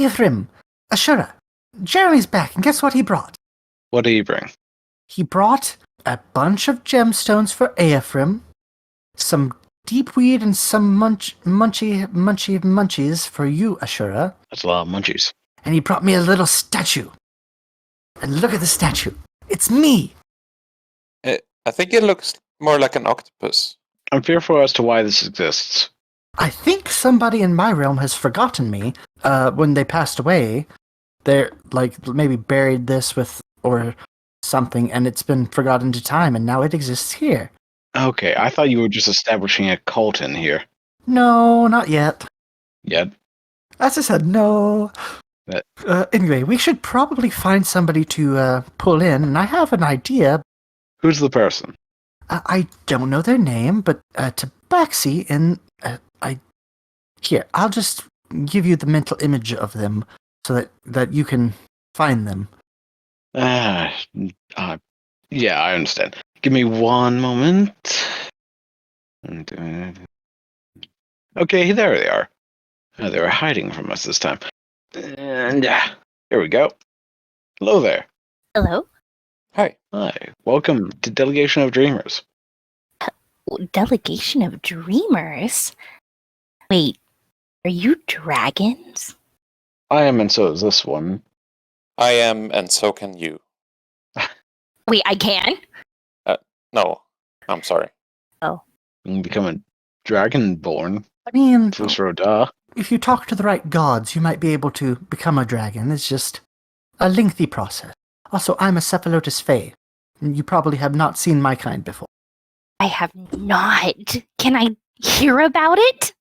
Ephraim, Ashura, Jeremy's back, and guess what he brought? What did he bring? He brought a bunch of gemstones for Ephraim, some deep weed and some munchies for you, Ashura. That's a lot of munchies. And he brought me a little statue. And look at the statue. It's me! I think it looks more like an octopus. I'm fearful as to why this exists. I think somebody in my realm has forgotten me when they passed away. They're, maybe buried this with, or something, and it's been forgotten to time, and now it exists here. Okay, I thought you were just establishing a cult in here. No, not yet. Yet? As I said, no. Anyway, we should probably find somebody to pull in, and I have an idea. Who's the person? I don't know their name, but tabaxi and Here, I'll just give you the mental image of them so that you can find them. Yeah, I understand. Give me one moment. Okay, there they are. They were hiding from us this time. And here we go. Hello there. Hello? Hi. Hi. Welcome to Delegation of Dreamers. Delegation of Dreamers? Wait, are you dragons? I am, and so is this one. I am, and so can you. Wait, I can? No, I'm sorry. Oh. You can become a dragonborn. I mean, First row, duh. if you talk to the right gods, you might be able to become a dragon. It's just a lengthy process. Also, I'm a cephalotus fae. You probably have not seen my kind before. I have not. Can I hear about it?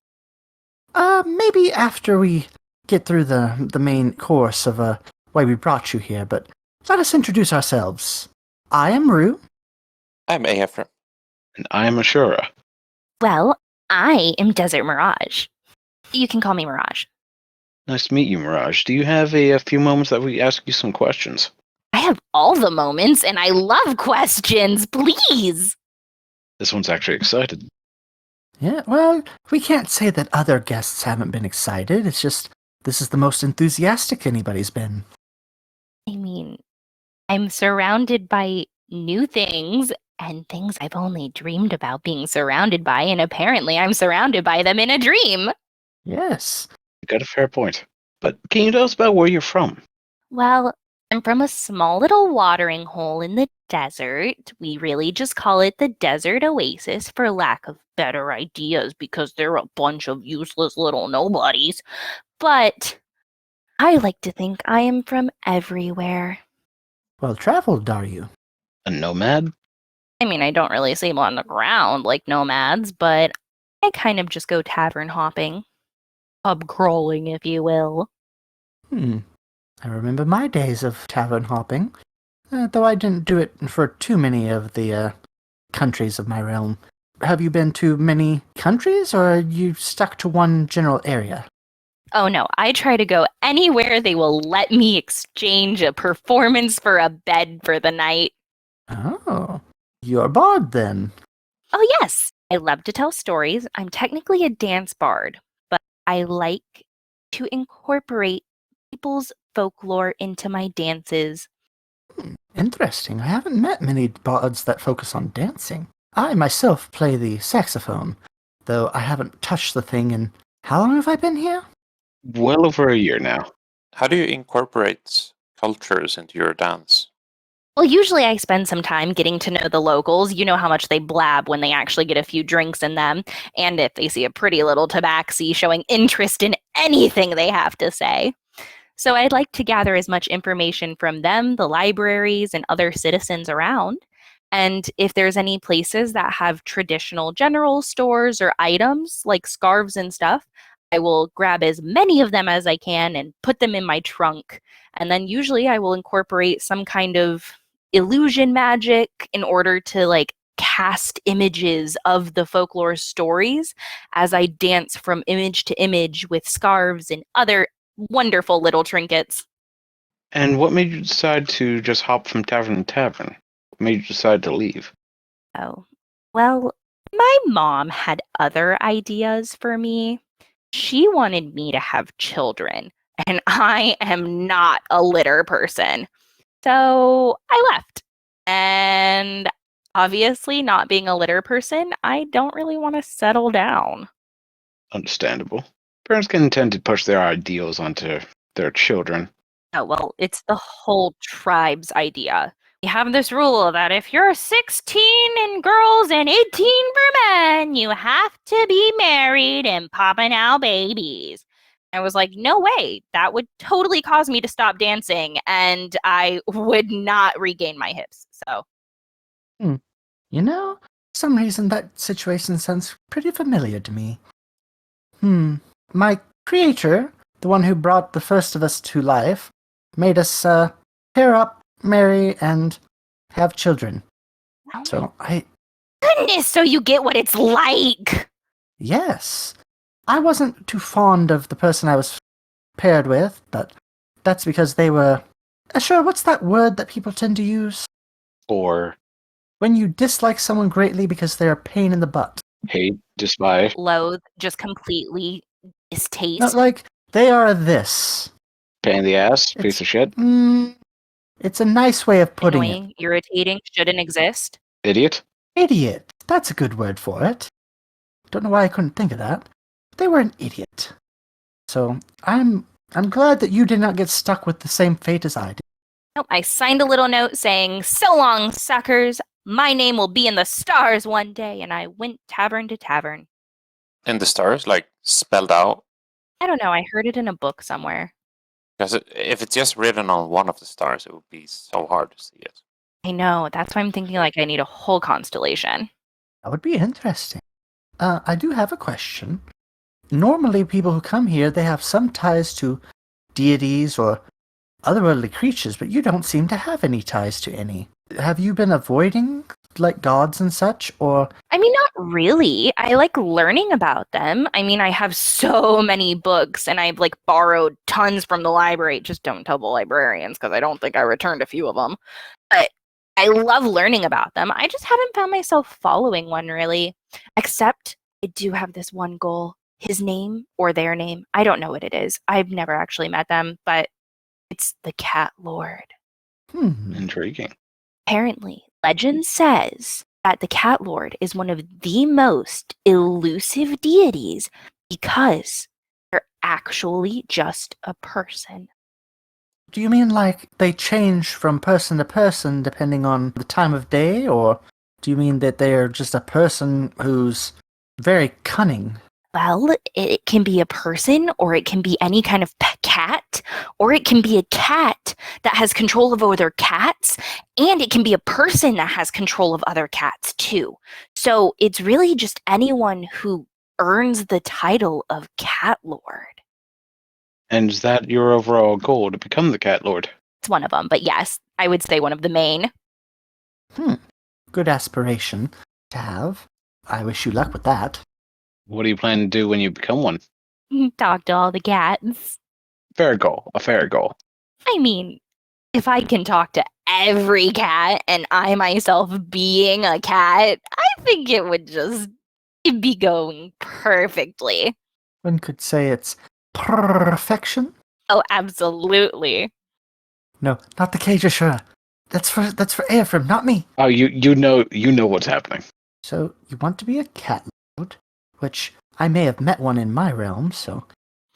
Maybe after we get through the main course of why we brought you here, but let us introduce ourselves. I am Rue. I'm Ephraim. And I am Ashura. Well, I am Desert Mirage. You can call me Mirage. Nice to meet you, Mirage. Do you have a few moments that we ask you some questions? I have all the moments, and I love questions. Please! This one's actually excited. Yeah, well, we can't say that other guests haven't been excited. It's just, this is the most enthusiastic anybody's been. I mean, I'm surrounded by new things and things I've only dreamed about being surrounded by, and apparently I'm surrounded by them in a dream. Yes. You got a fair point. But can you tell us about where you're from? Well, I'm from a small little watering hole in the desert. We really just call it the Desert Oasis for lack of better ideas because they're a bunch of useless little nobodies. But I like to think I am from everywhere. Well traveled, are you? A nomad? I mean, I don't really sleep on the ground like nomads, but I kind of just go tavern hopping. Pub crawling, if you will. I remember my days of tavern hopping, though I didn't do it for too many of the countries of my realm. Have you been to many countries, or are you stuck to one general area? Oh no, I try to go anywhere they will let me exchange a performance for a bed for the night. Oh, you're a bard then. Oh yes, I love to tell stories. I'm technically a dance bard, but I like to incorporate people's folklore into my dances. Interesting. I haven't met many bards that focus on dancing. I myself play the saxophone, though I haven't touched the thing in... How long have I been here? Well over a year now. How do you incorporate cultures into your dance? Well, usually I spend some time getting to know the locals. You know how much they blab when they actually get a few drinks in them, and if they see a pretty little tabaxi showing interest in anything they have to say. So I'd like to gather as much information from them, the libraries, and other citizens around. And if there's any places that have traditional general stores or items like scarves and stuff, I will grab as many of them as I can and put them in my trunk. And then usually I will incorporate some kind of illusion magic in order to cast images of the folklore stories as I dance from image to image with scarves and other wonderful little trinkets. And what made you decide to just hop from tavern to tavern? What made you decide to leave? Oh, well, my mom had other ideas for me. She wanted me to have children, and I am not a litter person. So I left. And obviously, not being a litter person, I don't really want to settle down. Understandable. Parents can tend to push their ideals onto their children. Oh, well, it's the whole tribe's idea. We have this rule that if you're 16 in girls and 18 for men, you have to be married and popping out babies. I was like, no way. That would totally cause me to stop dancing, and I would not regain my hips. So, You know, for some reason that situation sounds pretty familiar to me. My creator, the one who brought the first of us to life, made us pair up, marry, and have children. So goodness, so you get what it's like. Yes. I wasn't too fond of the person I was paired with, but that's because they were... Sure, what's that word that people tend to use? Or When you dislike someone greatly because they're a pain in the butt. hate, despise, Loathe, just completely distaste. Not like, they are this. pain in the ass, piece of shit, It's a nice way of putting Annoying, irritating, shouldn't exist. idiot. it. Idiot. That's a good word for it. Don't know why I couldn't think of that. They were an idiot. So, I'm glad that you did not get stuck with the same fate as I did. Nope, I signed a little note saying, "So long, suckers. My name will be in the stars one day," and I went tavern to tavern. In the stars, like spelled out. I don't know, I heard it in a book somewhere. Because if it's just written on one of the stars, it would be so hard to see it. I know, that's why I'm thinking like I need a whole constellation. That would be interesting. I do have a question. Normally, people who come here, they have some ties to deities or otherworldly creatures, but you don't seem to have any ties to any. Have you been avoiding, like, gods and such, or... I mean, not really. I like learning about them. I mean, I have so many books and I've like borrowed tons from the library. Just don't tell the librarians because I don't think I returned a few of them. But I love learning about them. I just haven't found myself following one really. Except I do have this one goal. His name or their name. I don't know what it is. I've never actually met them, but it's the Cat Lord. Intriguing. Apparently, legend says that the Cat Lord is one of the most elusive deities because they're actually just a person. Do you mean, like, they change from person to person depending on the time of day, or do you mean that they're just a person who's very cunning? Well, it can be a person, or it can be any kind of cat, or it can be a cat that has control of other cats, and it can be a person that has control of other cats too. So it's really just anyone who earns the title of Cat Lord. And is that your overall goal, to become the Cat Lord? It's one of them, but yes, I would say one of the main. Good aspiration to have. I wish you luck with that. What do you plan to do when you become one? Talk to all the cats. Fair goal. A fair goal. I mean, if I can talk to every cat and I myself being a cat, I think it would just be going perfectly. One could say it's perfection. Oh, absolutely. No, not the cage, sure. That's for Ephraim, not me. Oh, you know what's happening. So you want to be a cat lord, which I may have met one in my realm. So,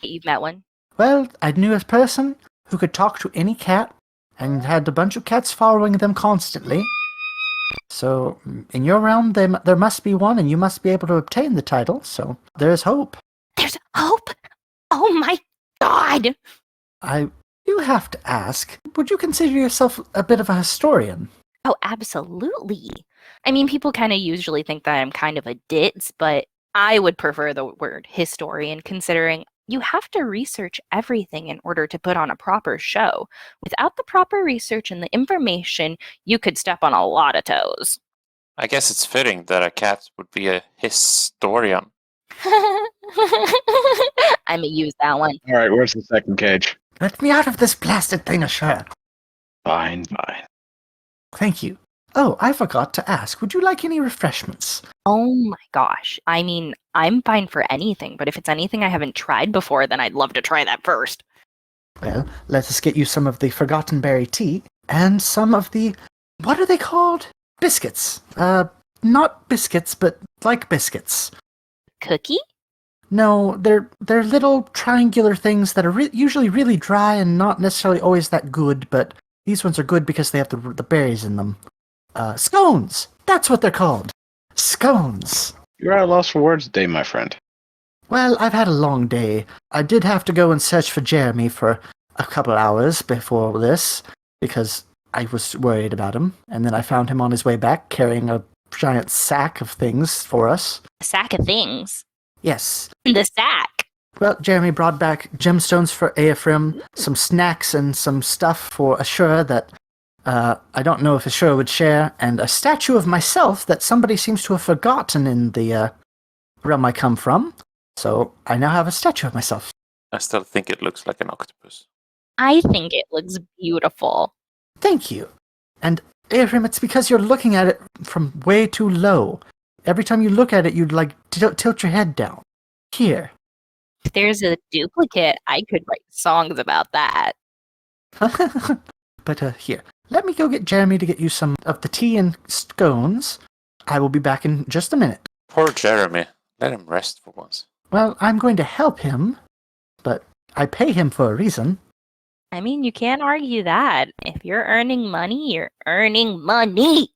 You've met one? well, I knew a person who could talk to any cat and had a bunch of cats following them constantly. So in your realm, there must be one, and you must be able to obtain the title. So there's hope. There's hope? Oh my god! I do have to ask, would you consider yourself a bit of a historian? Oh, absolutely. I mean, people kind of usually think that I'm kind of a ditz, but I would prefer the word historian, considering you have to research everything in order to put on a proper show. Without the proper research and the information, you could step on a lot of toes. I guess it's fitting that a cat would be a historian. I may use that one. All right, where's the second cage? Let me out of this blasted thing, sure. Fine. Thank you. Oh, I forgot to ask, would you like any refreshments? Oh my gosh. I mean, I'm fine for anything, but if it's anything I haven't tried before, then I'd love to try that first. Well, let us get you some of the forgotten berry tea and some of the, what are they called? Biscuits. Not biscuits, but like biscuits. Cookie? No, they're little triangular things that are usually really dry and not necessarily always that good, but these ones are good because they have the berries in them. Scones! That's what they're called. Scones. You're at a loss for words today, my friend. Well, I've had a long day. I did have to go and search for Jeremy for a couple hours before this, because I was worried about him, and then I found him on his way back carrying a giant sack of things for us. A sack of things. Yes. The sack. Well, Jeremy brought back gemstones for Ephraim, some snacks and some stuff for Ashura that I don't know if Ashura would share, and a statue of myself that somebody seems to have forgotten in the realm I come from. So I now have a statue of myself. I still think it looks like an octopus. I think it looks beautiful. Thank you. And Ephraim, it's because you're looking at it from way too low. Every time you look at it, you'd like tilt your head down. Here. If there's a duplicate, I could write songs about that. But here. Let me go get Jeremy to get you some of the tea and scones. I will be back in just a minute. Poor Jeremy. Let him rest for once. Well, I'm going to help him, but I pay him for a reason. I mean, you can't argue that. If you're earning money, you're earning money.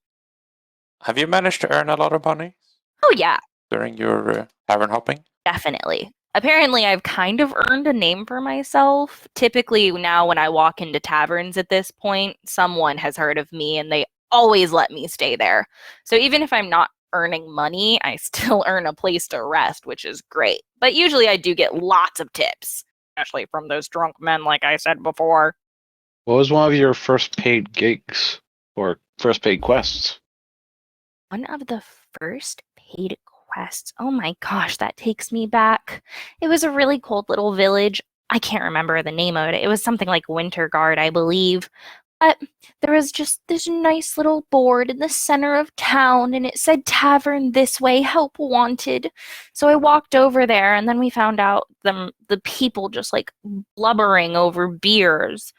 Have you managed to earn a lot of money Oh, yeah, during your tavern hopping? definitely. Apparently, I've kind of earned a name for myself. Typically, now when I walk into taverns at this point, someone has heard of me and they always let me stay there. So even if I'm not earning money, I still earn a place to rest, which is great. But usually I do get lots of tips, especially from those drunk men, like I said before. What was one of your first paid gigs or first paid quests? One of the first paid quests. Oh my gosh, that takes me back. It was a really cold little village. I can't remember the name of it. It was something like Winterguard, I believe. But there was just this nice little board in the center of town, and it said tavern this way, help wanted. So I walked over there, and then we found out the people just like blubbering over beers.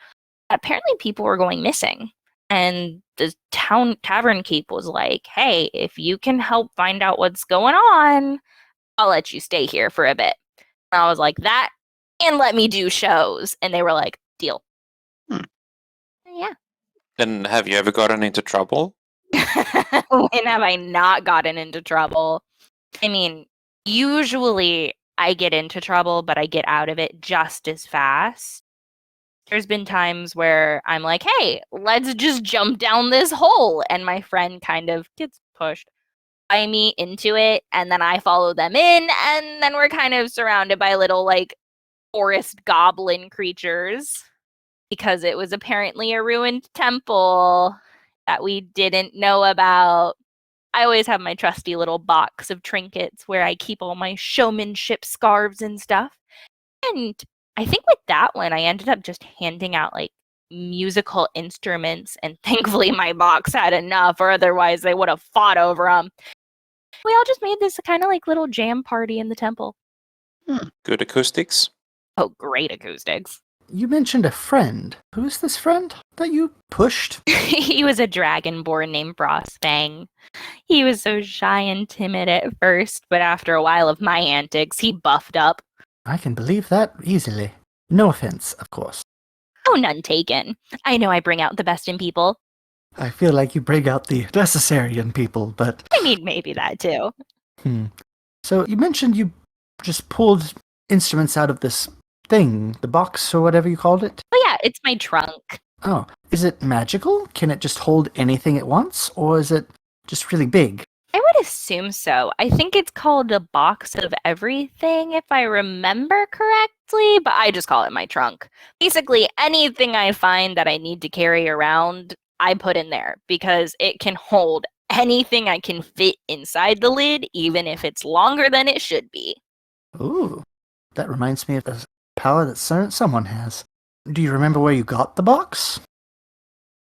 Apparently people were going missing. And the town tavern keep was like, hey, if you can help find out what's going on, I'll let you stay here for a bit. And I was like, that and let me do shows. And they were like, deal. Yeah. And have you ever gotten into trouble? When have I not gotten into trouble? I mean, usually I get into trouble, but I get out of it just as fast. There's been times where I'm like, hey, let's just jump down this hole. And my friend kind of gets pushed by me into it. And then I follow them in. And then we're kind of surrounded by little like forest goblin creatures because it was apparently a ruined temple that we didn't know about. I always have my trusty little box of trinkets where I keep all my showmanship scarves and stuff. And I think with that one, I ended up just handing out like musical instruments, and thankfully my box had enough, or otherwise they would have fought over them. We all just made this kind of like little jam party in the temple. Good acoustics? Oh, great acoustics. You mentioned a friend. Who's this friend that you pushed? He was a dragonborn named Frostfang. He was so shy and timid at first, but after a while of my antics, he buffed up. I can believe that easily. No offense, of course. Oh, none taken. I know I bring out the best in people. I feel like you bring out the necessary in people, but... I mean, maybe that too. So you mentioned you just pulled instruments out of this thing, the box or whatever you called it? Oh yeah, it's my trunk. Oh, is it magical? Can it just hold anything at once? Or is it just really big? I would assume so. I think it's called a box of everything, if I remember correctly, but I just call it my trunk. Basically, anything I find that I need to carry around, I put in there because it can hold anything I can fit inside the lid, even if it's longer than it should be. Ooh, that reminds me of a power that someone has. Do you remember where you got the box?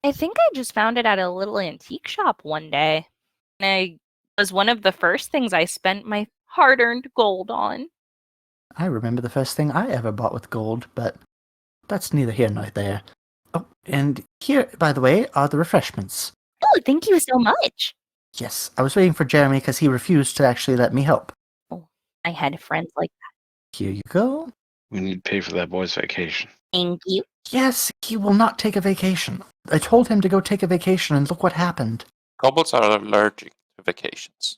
I think I just found it at a little antique shop one day. And it was one of the first things I spent my hard-earned gold on. I remember the first thing I ever bought with gold, but that's neither here nor there. Oh, and here, by the way, are the refreshments. Oh, thank you so much. Yes, I was waiting for Jeremy because he refused to actually let me help. Oh, I had friends like that. Here you go. We need to pay for that boy's vacation. Thank you. Yes, he will not take a vacation. I told him to go take a vacation, and look what happened. Kobolds are allergic to vacations.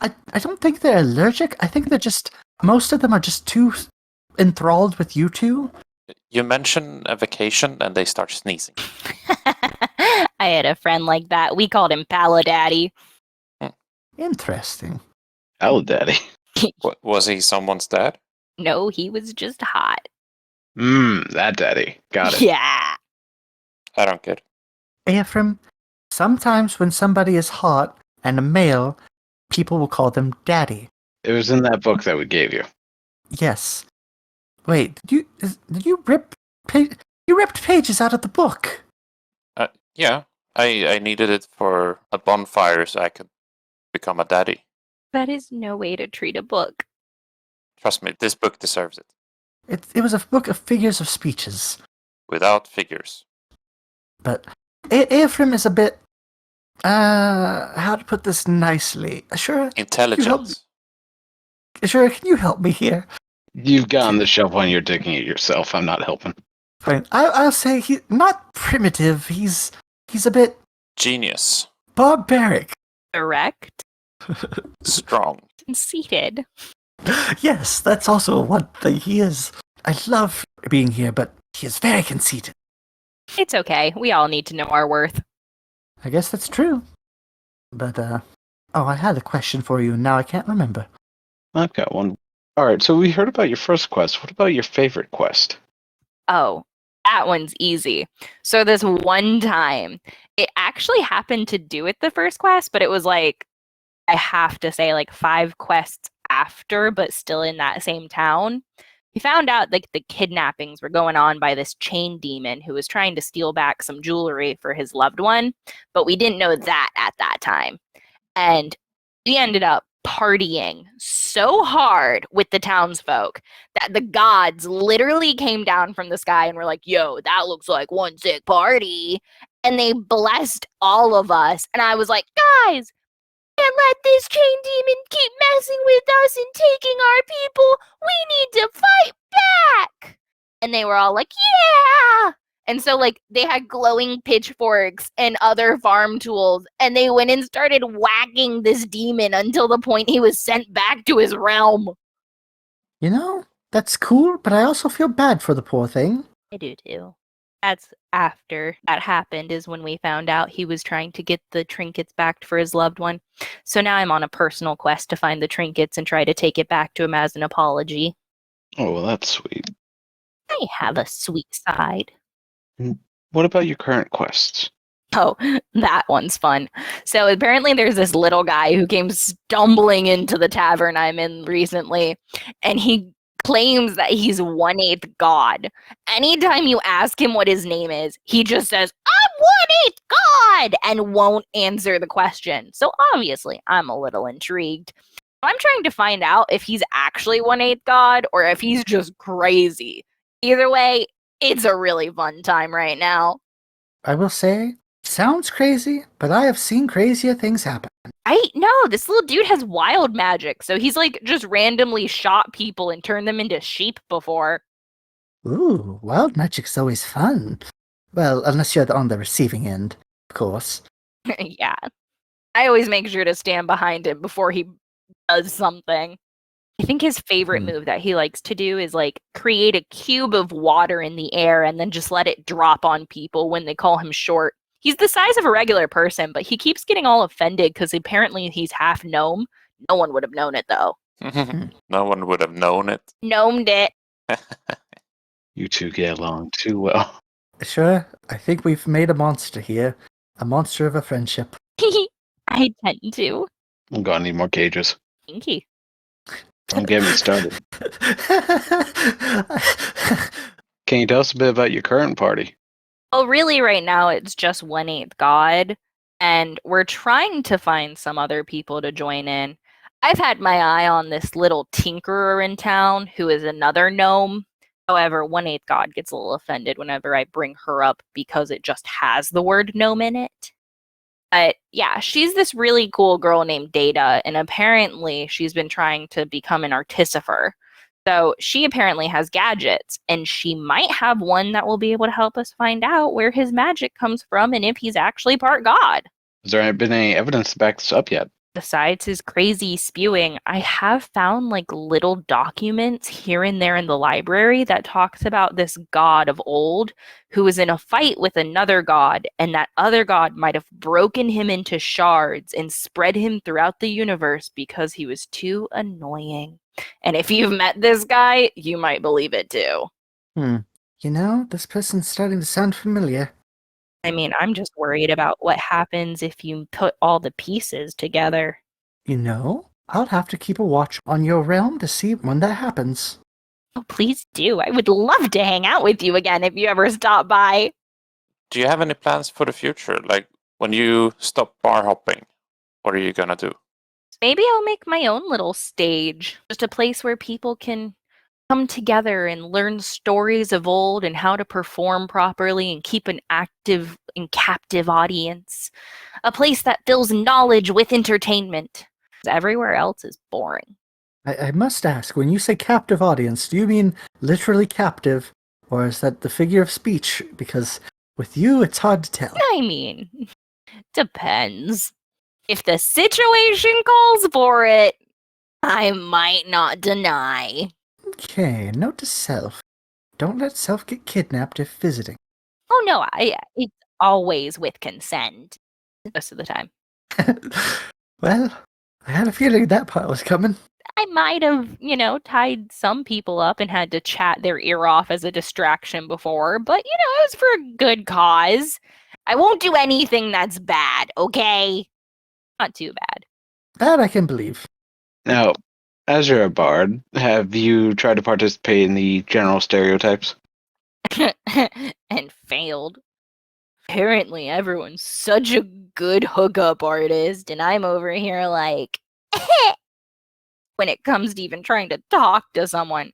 I don't think they're allergic. I think they're just... Most of them are just too enthralled with you two. You mention a vacation and they start sneezing. I had a friend like that. We called him Paladaddy. Interesting. Hello, Daddy. Was he someone's dad? No, he was just hot. That Daddy. Got it. Yeah. I don't get it. Ephraim, sometimes when somebody is hot and a male, people will call them daddy. It was in that book that we gave you. Yes. Wait, did you rip... You ripped pages out of the book. Yeah, I needed it for a bonfire so I could become a daddy. That is no way to treat a book. Trust me, this book deserves it. It was a book of figures of speeches. Without figures. But Ephraim is a bit... how to put this nicely? Sure, Intelligence. can you help me here? You've gotten the shelf on. You're digging it yourself. I'm not helping. Fine. I'll say he's not primitive. He's a bit Genius. barbaric. Direct. Strong. Conceited. Yes, that's also one thing he is. I love being here, but he is very conceited. It's okay. We all need to know our worth. I guess that's true. But, I had a question for you, and now I can't remember. I've got one. All right, so we heard about your first quest. What about your favorite quest? Oh, that one's easy. So this one time, it actually happened to do with the first quest, but it was like, I have to say, like 5 quests after, but still in that same town. We found out like the kidnappings were going on by this chain demon who was trying to steal back some jewelry for his loved one, but we didn't know that at that time. And we ended up partying so hard with the townsfolk that the gods literally came down from the sky and were like, yo, that looks like one sick party. And they blessed all of us. And I was like, guys, can't let this chain demon keep messing with us and taking our people. We need to fight back. And they were all like, yeah. And so, like, they had glowing pitchforks and other farm tools, and they went and started whacking this demon until the point he was sent back to his realm. You know, that's cool, but I also feel bad for the poor thing. I do too. That's after that happened, is when we found out he was trying to get the trinkets back for his loved one. So now I'm on a personal quest to find the trinkets and try to take it back to him as an apology. Oh, well, that's sweet. I have a sweet side. What about your current quests? Oh, that one's fun. So apparently there's this little guy who came stumbling into the tavern I'm in recently, and he claims that he's 1/8 god. Anytime you ask him what his name is, he just says, I'm 1/8 god, and won't answer the question. So obviously, I'm a little intrigued. I'm trying to find out if he's actually 1/8 god or if he's just crazy. Either way, it's a really fun time right now. I will say, sounds crazy, but I have seen crazier things happen. I know, this little dude has wild magic, so he's like just randomly shot people and turned them into sheep before. Ooh, wild magic's always fun. Well, unless you're on the receiving end, of course. Yeah. I always make sure to stand behind him before he does something. I think his favorite move that he likes to do is like create a cube of water in the air and then just let it drop on people when they call him short. He's the size of a regular person, but he keeps getting all offended because apparently he's half gnome. No one would have known it, though. No one would have known it. Gnomed it. You two get along too well. Sure, I think we've made a monster here. A monster of a friendship. I tend to. I'm gonna need more cages. Thank you. Don't get me started. Can you tell us a bit about your current party? Well, really, right now, it's just 1/8 god, and we're trying to find some other people to join in. I've had my eye on this little tinkerer in town who is another gnome. However, 1/8 God gets a little offended whenever I bring her up because it just has the word gnome in it. But yeah, she's this really cool girl named Data, and apparently she's been trying to become an artificer. So she apparently has gadgets, and she might have one that will be able to help us find out where his magic comes from and if he's actually part god. Has there been any evidence to back this up yet? Besides his crazy spewing, I have found like little documents here and there in the library that talks about this god of old who was in a fight with another god, and that other god might have broken him into shards and spread him throughout the universe because he was too annoying. And if you've met this guy, you might believe it too. You know, this person's starting to sound familiar. I mean, I'm just worried about what happens if you put all the pieces together. You know, I'll have to keep a watch on your realm to see when that happens. Oh, please do. I would love to hang out with you again if you ever stop by. Do you have any plans for the future? Like, when you stop bar hopping, what are you gonna do? Maybe I'll make my own little stage. Just a place where people can come together and learn stories of old and how to perform properly and keep an active and captive audience. A place that fills knowledge with entertainment. Everywhere else is boring. I must ask, when you say captive audience, do you mean literally captive, or is that the figure of speech? Because with you, it's hard to tell. I mean, depends. If the situation calls for it, I might not deny. Okay, note to self. Don't let self get kidnapped if visiting. Oh no, it's always with consent. Most of the time. Well, I had a feeling that part was coming. I might have, tied some people up and had to chat their ear off as a distraction before, but, it was for a good cause. I won't do anything that's bad, okay? Not too That I can believe. Now, as you're a bard, have you tried to participate in the general stereotypes? bad. And failed. Apparently, everyone's such a good hookup artist, and I'm over here like, when it comes to even trying to talk to someone.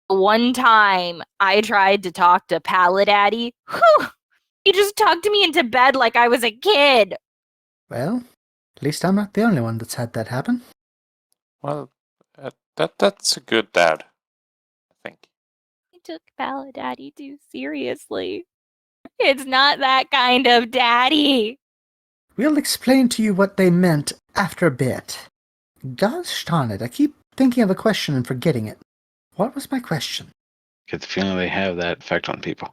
One time, I tried to talk to Paladaddy. Whew! He just talked me into bed like I was a kid. Well, at least I'm not the only one that's had that happen. Well, that's a good dad, I think. I took Paladaddy too seriously. It's not that kind of daddy. We'll explain to you what they meant after a bit. Gosh darn it, I keep thinking of a question and forgetting it. What was my question? Get the feeling they have that effect on people.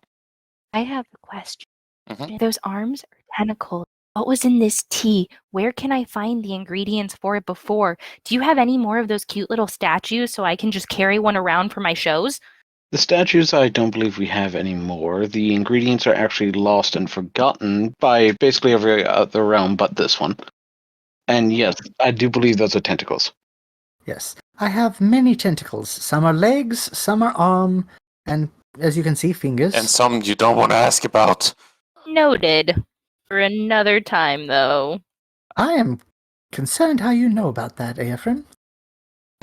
I have a question. Mhm. Are those arms or tentacles? What was in this tea? Where can I find the ingredients for it before? Do you have any more of those cute little statues so I can just carry one around for my shows? The statues, I don't believe we have anymore. The ingredients are actually lost and forgotten by basically every other realm but this one. And yes, I do believe those are tentacles. Yes, I have many tentacles. Some are legs, some are arm, and as you can see, fingers. And some you don't want to ask about. Noted. For another time, though. I am concerned how you know about that, Ephraim.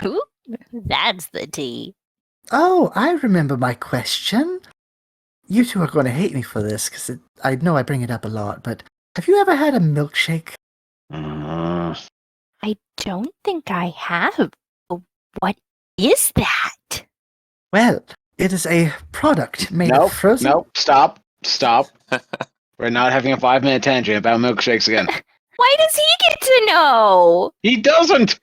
Who? That's the tea. Oh, I remember my question. You two are going to hate me for this, because I know I bring it up a lot, but have you ever had a milkshake? I don't think I have. What is that? Well, it is a product made Nope, of frozen... nope, stop. We're not having a 5-minute tangent about milkshakes again. Why does he get to know? He doesn't!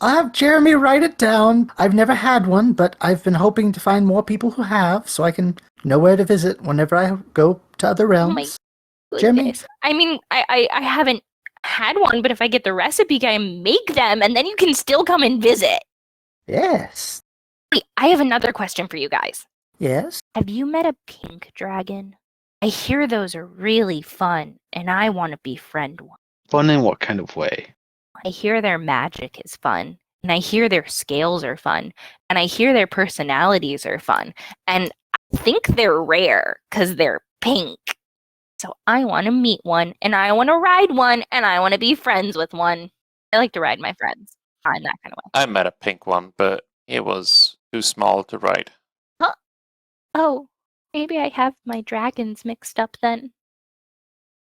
I'll have Jeremy write it down. I've never had one, but I've been hoping to find more people who have, so I can know where to visit whenever I go to other realms. Jeremy? Goodness. I mean, I haven't had one, but if I get the recipe, I make them, and then you can still come and visit. Yes. Wait, I have another question for you guys. Yes? Have you met a pink dragon? I hear those are really fun, and I want to befriend one. Fun in what kind of way? I hear their magic is fun, and I hear their scales are fun, and I hear their personalities are fun, and I think they're rare because they're pink. So I want to meet one, and I want to ride one, and I want to be friends with one. I like to ride my friends in that kind of way. I met a pink one, but it was too small to ride. Oh, maybe I have my dragons mixed up then.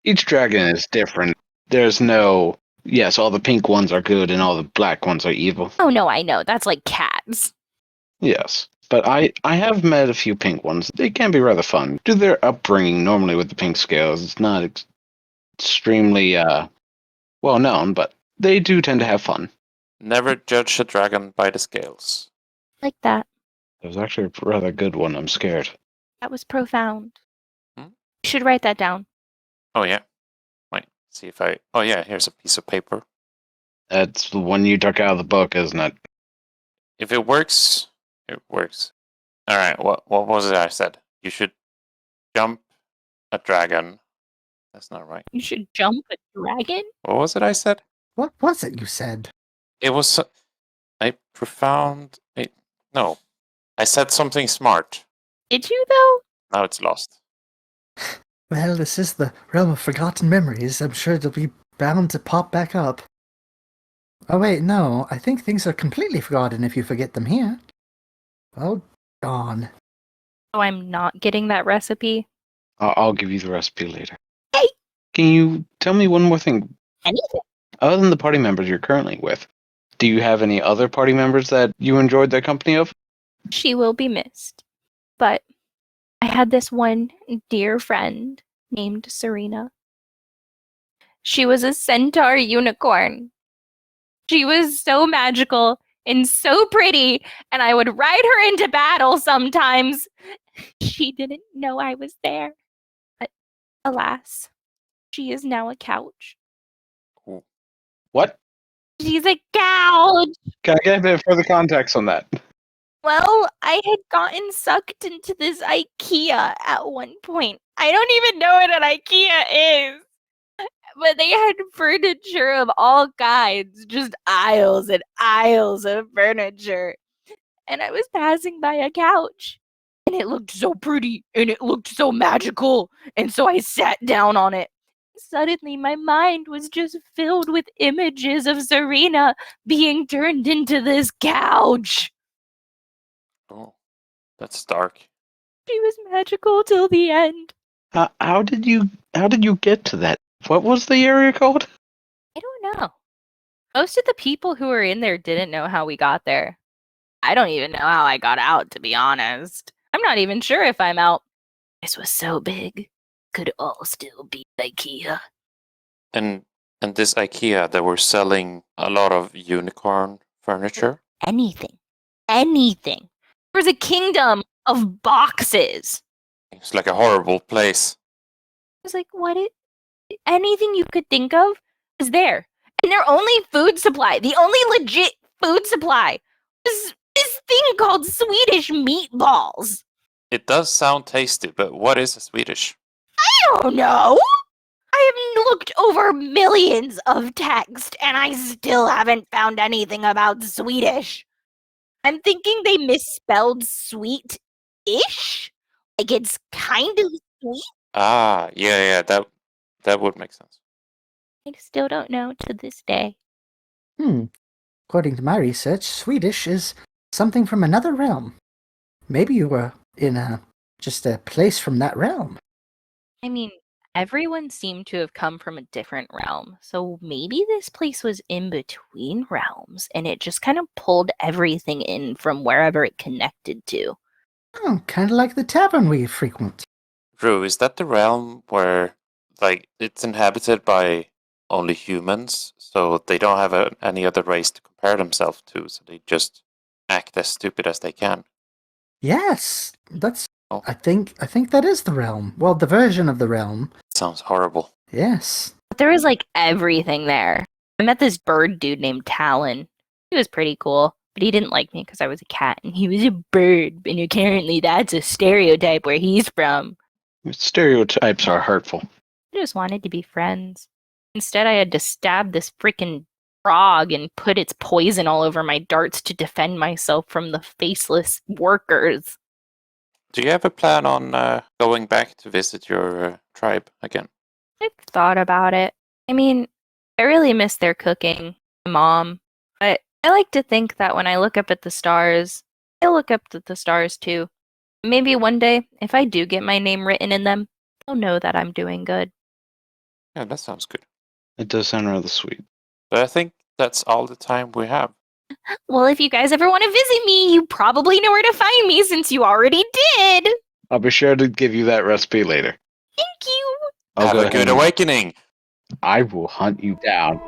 Each dragon is different. There's no, yes, all the pink ones are good and all the black ones are evil. Oh no, I know. That's like cats. Yes. But I have met a few pink ones. They can be rather fun. Due to their upbringing normally with the pink scales, it's not extremely well known, but they do tend to have fun. Never judge a dragon by the scales. Like that. It was actually a rather good one. I'm scared. That was profound. Hmm? You should write that down. Oh, yeah. Wait, see if I... Oh, yeah, here's a piece of paper. That's the one you took out of the book, isn't it? If it works, it works. Alright, what was it I said? You should jump a dragon. That's not right. You should jump a dragon? What was it I said? What was it you said? It was a profound... No, I said something smart. Did you, though? Now it's lost. Well, this is the realm of forgotten memories. I'm sure they'll be bound to pop back up. Oh wait, no. I think things are completely forgotten if you forget them here. Oh, darn. Oh, I'm not getting that recipe. I'll give you the recipe later. Hey! Can you tell me one more thing? Anything. Other than the party members you're currently with, do you have any other party members that you enjoyed the company of? She will be missed. But I had this one dear friend named Serena. She was a centaur unicorn. She was so magical and so pretty, and I would ride her into battle sometimes. She didn't know I was there. But alas, she is now a couch. What? She's a couch! Can I get a bit further context on that? Well, I had gotten sucked into this IKEA at one point. I don't even know what an IKEA is. But they had furniture of all kinds, just aisles and aisles of furniture. And I was passing by a couch, and it looked so pretty, and it looked so magical, and so I sat down on it. Suddenly, my mind was just filled with images of Serena being turned into this couch. Oh, that's dark. She was magical till the end. How did you get to that? What was the area called? I don't know. Most of the people who were in there didn't know how we got there. I don't even know how I got out, to be honest. I'm not even sure if I'm out. This was so big. Could all still be IKEA. And this IKEA, they were selling a lot of unicorn furniture. Anything. Anything. There was a kingdom of boxes. It's like a horrible place. I was like, anything you could think of is there. And their only food supply, the only legit food supply, was this thing called Swedish meatballs. It does sound tasty, but what is a Swedish? I don't know. I have looked over millions of texts and I still haven't found anything about Swedish. I'm thinking they misspelled sweet-ish. Like it's kind of sweet. Ah, yeah, that would make sense. I still don't know to this day. According to my research, Swedish is something from another realm. Maybe you were in just a place from that realm. I mean, everyone seemed to have come from a different realm, so maybe this place was in between realms, and it just kind of pulled everything in from wherever it connected to. Oh, kind of like the tavern we frequent. Drew, is that the realm where, like, it's inhabited by only humans, so they don't have any other race to compare themselves to, so they just act as stupid as they can? Yes, that's. Oh. I think that is the realm. Well, the version of the realm. Sounds horrible. Yes. But there was like everything there. I met this bird dude named Talon. He was pretty cool, but he didn't like me because I was a cat and he was a bird, and apparently that's a stereotype where he's from. Stereotypes are hurtful. I just wanted to be friends. Instead, I had to stab this freaking frog and put its poison all over my darts to defend myself from the faceless workers. Do you have a plan on going back to visit your tribe again? I've thought about it. I mean, I really miss their cooking, my mom. But I like to think that when I look up at the stars, I look up at the stars too. Maybe one day, if I do get my name written in them, they'll know that I'm doing good. Yeah, that sounds good. It does sound rather sweet. But I think that's all the time we have. Well, if you guys ever want to visit me, you probably know where to find me since you already did. I'll be sure to give you that recipe later. Thank you. I'll Have go a ahead good and- awakening. I will hunt you down.